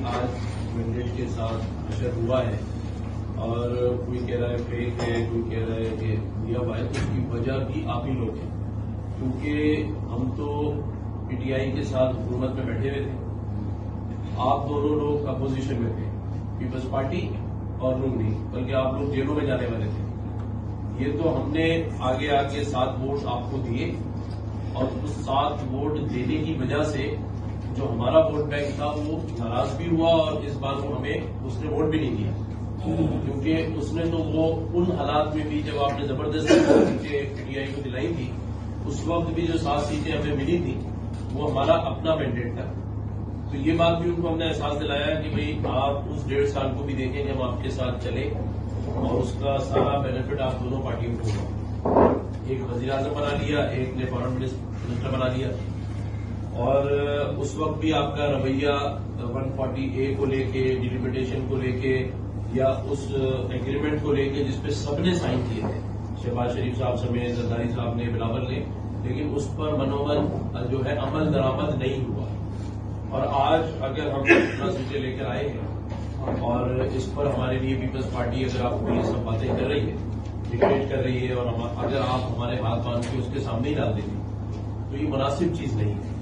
آج مینڈیٹ کے ساتھ حشر ہوا ہے اور کوئی کہہ رہا ہے فیک ہے، کوئی کہہ رہا ہے کہ دیا ہوا ہے، تو اس کی وجہ بھی آپ ہی لوگ ہیں، کیونکہ ہم تو پی ٹی آئی کے ساتھ حکومت میں بیٹھے ہوئے تھے، آپ دونوں لوگ اپوزیشن میں تھے، پیپلز پارٹی اور نون لیگ، بلکہ آپ لوگ جیلوں میں جانے والے تھے۔ یہ تو ہم نے آگے 7 ووٹ آپ کو دیے اور اس 7 ووٹ دینے کی وجہ سے جو ہمارا ووٹ بینک تھا وہ ناراض بھی ہوا اور اس بار وہ ہمیں اس نے ووٹ بھی نہیں دیا، کیونکہ اس نے تو وہ ان حالات میں بھی جب آپ نے زبردستی سیٹیں پی ٹی آئی کو دلائی تھی، اس وقت بھی جو 7 سیٹیں ہمیں ملی تھی وہ ہمارا اپنا مینڈیٹ تھا۔ تو یہ بات بھی ان کو ہم نے احساس دلایا کہ بھئی آپ اس 1.5 سال کو بھی دیکھیں کہ ہم آپ کے ساتھ چلیں اور اس کا سارا بینیفٹ آپ دونوں پارٹیوں کو ہوگا۔ ایک وزیر اعظم بنا لیا، ایک نے فارن منسٹر بنا لیا، اور اس وقت بھی آپ کا رویہ 140A کو لے کے، ڈیلیمیٹیشن کو لے کے یا اس ایگریمنٹ کو لے کے جس پہ سب نے سائن کیے تھے، شہباز شریف صاحب سمیت، زرداری صاحب نے، بلاول نے، لیکن اس پر منومن جو ہے عمل درآمد نہیں ہوا۔ اور آج اگر ہم اتنا سیٹیں لے کر آئے ہیں اور اس پر ہمارے لیے پیپلز پارٹی اگر آپ کو یہ سب باتیں کر رہی ہے، ڈکٹیٹ کر رہی ہے، اور اگر آپ ہمارے ہاتھ باندھ کے اس کے سامنے ہی ڈال دیں گے تو یہ مناسب چیز نہیں ہے۔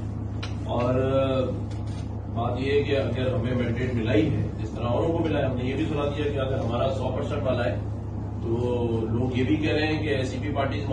اور بات یہ ہے کہ اگر ہمیں مینڈیٹ ملا ہی ہے جس طرح اوروں کو ملا ہے، ہم نے یہ بھی سنا دیا کہ اگر ہمارا 100% والا ہے تو لوگ یہ بھی کہہ رہے ہیں کہ ایس سی پی پارٹیز